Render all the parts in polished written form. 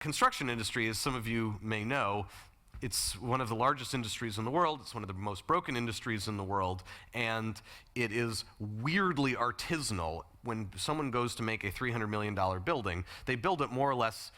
construction industry, as some of you may know, it's one of the largest industries in the world. It's one of the most broken industries in the world. And it is weirdly artisanal. When someone goes to make a $300 million building, they build it more or less.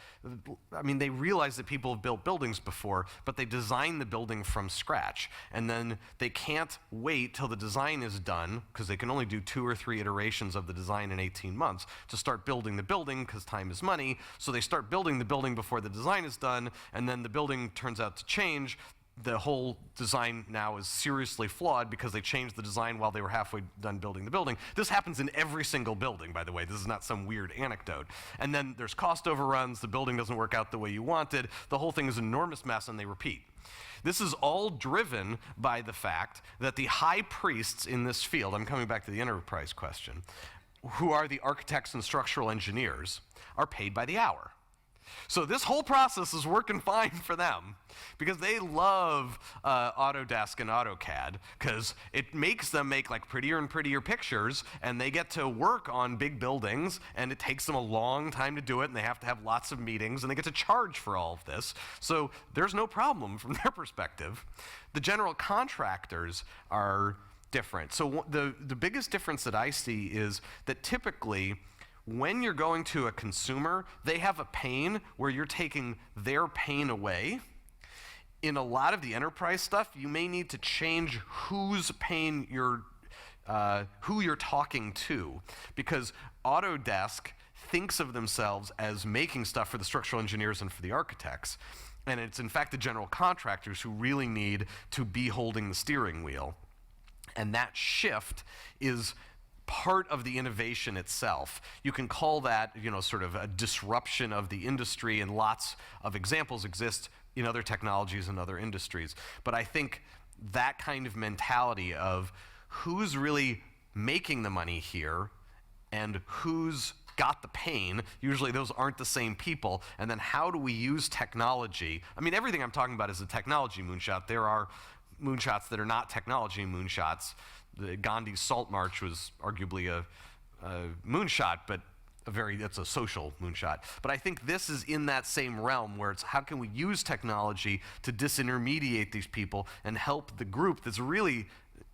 I mean, they realize that people have built buildings before, but they design the building from scratch. And then they can't wait till the design is done, because they can only do 2 or 3 iterations of the design in 18 months, to start building the building, because time is money. So they start building the building before the design is done, and then the building turns out to change. The whole design now is seriously flawed because they changed the design while they were halfway done building the building. This happens in every single building, by the way. This is not some weird anecdote. And then there's cost overruns, the building doesn't work out the way you wanted, the whole thing is an enormous mess, and they repeat. This is all driven by the fact that the high priests in this field, I'm coming back to the enterprise question, who are the architects and structural engineers, are paid by the hour. So this whole process is working fine for them because they love Autodesk and AutoCAD, because it makes them make like prettier and prettier pictures, and they get to work on big buildings, and it takes them a long time to do it, and they have to have lots of meetings, and they get to charge for all of this. So there's no problem from their perspective. The general contractors are different. So the biggest difference that I see is that typically, when you're going to a consumer, they have a pain where you're taking their pain away. In a lot of the enterprise stuff, you may need to change whose pain who you're talking to, because Autodesk thinks of themselves as making stuff for the structural engineers and for the architects. And it's in fact the general contractors who really need to be holding the steering wheel. And that shift is part of the innovation itself. You can call that, sort of a disruption of the industry, and lots of examples exist in other technologies and other industries. But I think that kind of mentality of who's really making the money here and who's got the pain, usually those aren't the same people, and then how do we use technology? I mean, everything I'm talking about is a technology moonshot. There are moonshots that are not technology moonshots. Gandhi's Salt March was arguably a moonshot, but it's a social moonshot. But I think this is in that same realm where it's how can we use technology to disintermediate these people and help the group that's really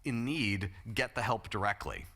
in need get the help directly.